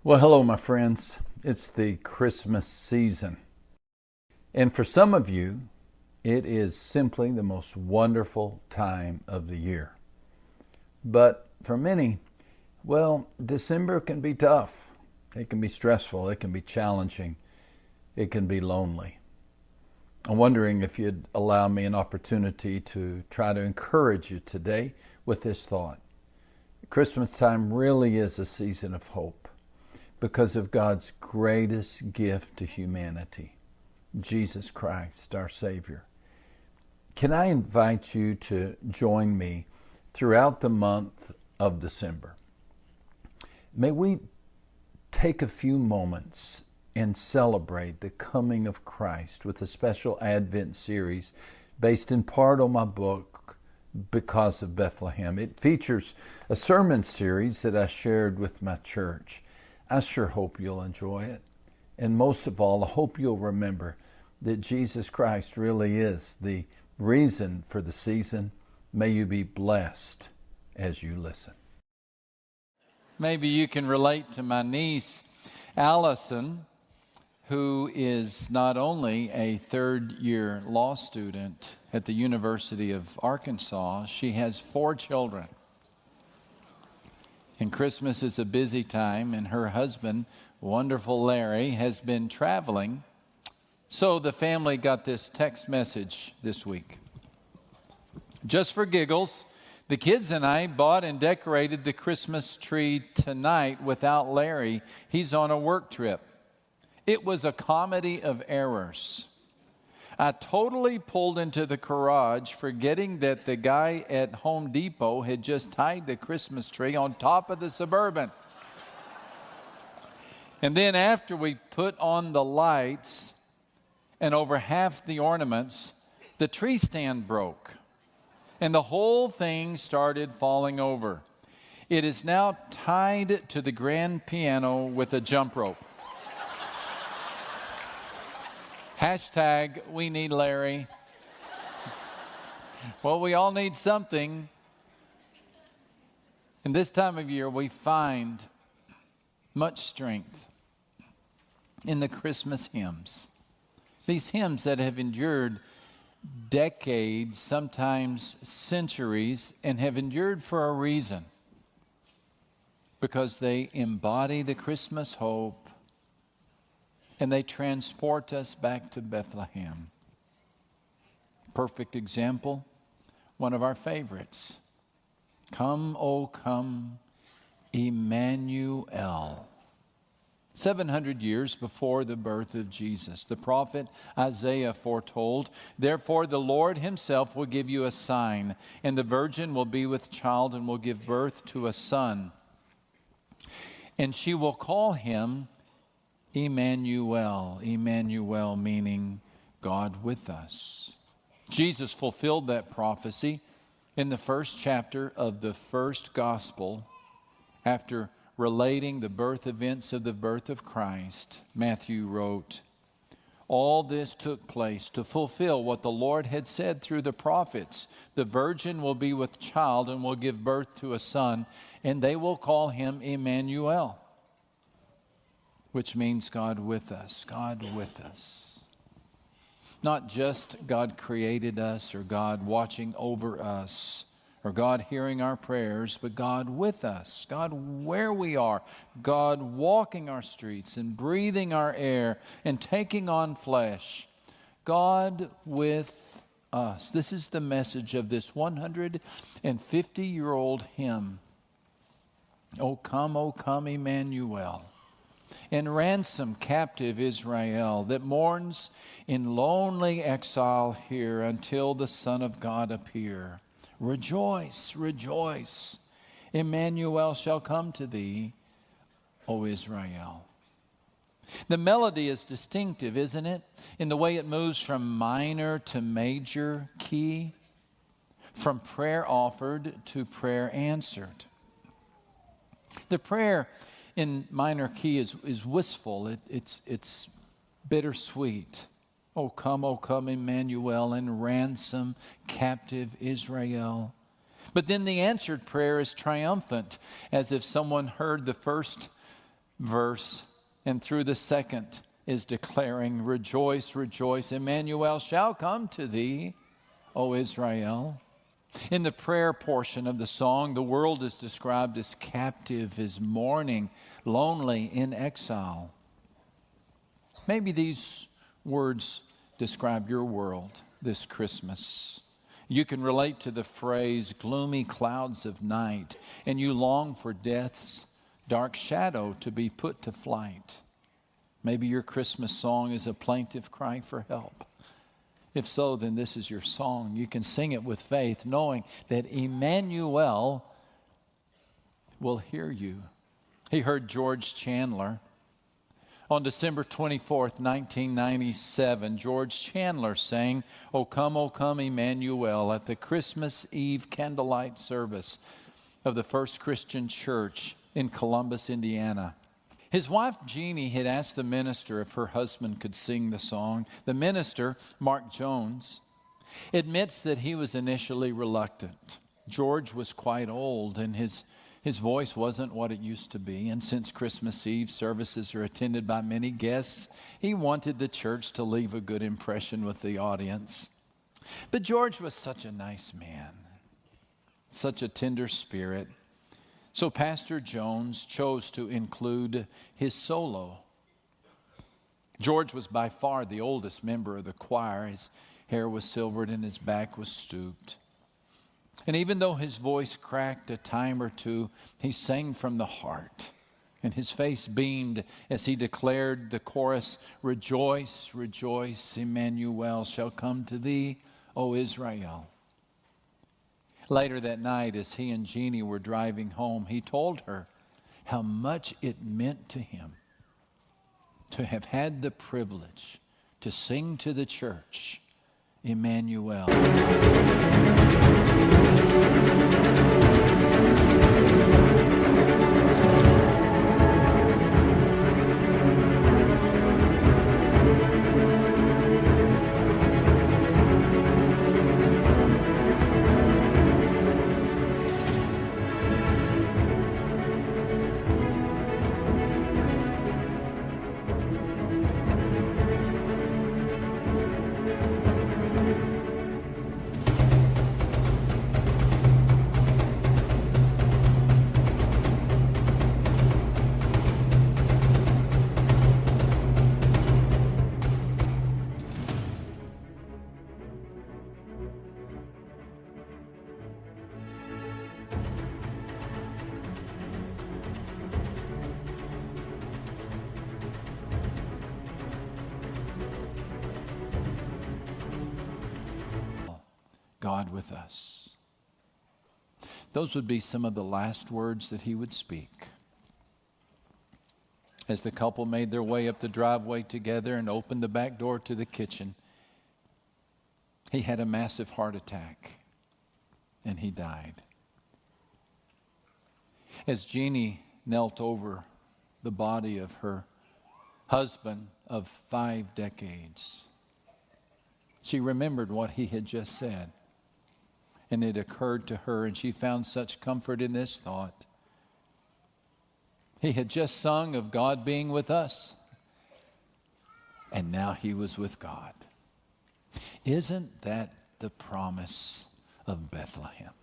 Well, hello, my friends. It's the Christmas season. And for some of you, it is simply the most wonderful time of the year. But for many, well, December can be tough. It can be stressful. It can be challenging. It can be lonely. I'm wondering if you'd allow me an opportunity to try to encourage you today with this thought. Christmas time really is a season of hope because of God's greatest gift to humanity, Jesus Christ, our Savior. Can I invite you to join me throughout the month of December? May we take a few moments and celebrate the coming of Christ with a special Advent series based in part on my book, Because of Bethlehem. It features a sermon series that I shared with my church. I sure hope you'll enjoy it. And most of all, I hope you'll remember that Jesus Christ really is the reason for the season. May you be blessed as you listen. Maybe you can relate to my niece, Allison, who is not only a third-year law student at the University of Arkansas, she has 4 children. And Christmas is a busy time, and her husband, wonderful Larry, has been traveling. So the family got this text message this week. Just for giggles, the kids and I bought and decorated the Christmas tree tonight without Larry. He's on a work trip. It was a comedy of errors. I totally pulled into the garage, forgetting that the guy at Home Depot had just tied the Christmas tree on top of the Suburban. And then after we put on the lights and over half the ornaments, the tree stand broke. And the whole thing started falling over. It is now tied to the grand piano with a jump rope. Hashtag, we need Larry. Well, we all need something. And this time of year, we find much strength in the Christmas hymns. These hymns that have endured decades, sometimes centuries, and have endured for a reason. Because they embody the Christmas hope, and they transport us back to Bethlehem. Perfect example, one of our favorites. Come, O come, Emmanuel. 700 years before the birth of Jesus, the prophet Isaiah foretold, "Therefore the Lord himself will give you a sign, and the virgin will be with child and will give birth to a son. And she will call him Emmanuel." Emmanuel meaning God with us. Jesus fulfilled that prophecy in the first chapter of the first gospel after relating the birth events of the birth of Christ. Matthew wrote, "All this took place to fulfill what the Lord had said through the prophets. The virgin will be with child and will give birth to a son, and they will call him Emmanuel," which means God with us, God with us. Not just God created us or God watching over us or God hearing our prayers, but God with us, God where we are, God walking our streets and breathing our air and taking on flesh. God with us. This is the message of this 150-year-old hymn. O come, Emmanuel. And ransom captive Israel that mourns in lonely exile here until the Son of God appear. Rejoice, rejoice. Emmanuel shall come to thee, O Israel. The melody is distinctive, isn't it? In the way it moves from minor to major key, from prayer offered to prayer answered. The prayer in minor key is wistful. It's bittersweet. O come, Emmanuel, and ransom captive Israel. But then the answered prayer is triumphant, as if someone heard the first verse and through the second is declaring, rejoice, rejoice, Emmanuel shall come to thee, O Israel. In the prayer portion of the song, the world is described as captive, as mourning, lonely, in exile. Maybe these words describe your world this Christmas. You can relate to the phrase, gloomy clouds of night, and you long for death's dark shadow to be put to flight. Maybe your Christmas song is a plaintive cry for help. If so, then this is your song. You can sing it with faith, knowing that Emmanuel will hear you. He heard George Chandler. On December 24th, 1997, George Chandler sang, O come, Emmanuel, at the Christmas Eve candlelight service of the First Christian Church in Columbus, Indiana. His wife, Jeannie, had asked the minister if her husband could sing the song. The minister, Mark Jones, admits that he was initially reluctant. George was quite old, and his voice wasn't what it used to be. And since Christmas Eve services are attended by many guests, he wanted the church to leave a good impression with the audience. But George was such a nice man, such a tender spirit. So Pastor Jones chose to include his solo. George was by far the oldest member of the choir. His hair was silvered and his back was stooped. And even though his voice cracked a time or two, he sang from the heart. And his face beamed as he declared the chorus, Rejoice, rejoice, Emmanuel shall come to thee, O Israel. Later that night, as he and Jeannie were driving home, he told her how much it meant to him to have had the privilege to sing to the church, Emmanuel. God with us. Those would be some of the last words that he would speak. As the couple made their way up the driveway together and opened the back door to the kitchen, he had a massive heart attack and he died. As Jeannie knelt over the body of her husband of 5 decades, she remembered what he had just said. And it occurred to her, and she found such comfort in this thought. He had just sung of God being with us, and now he was with God. Isn't that the promise of Bethlehem?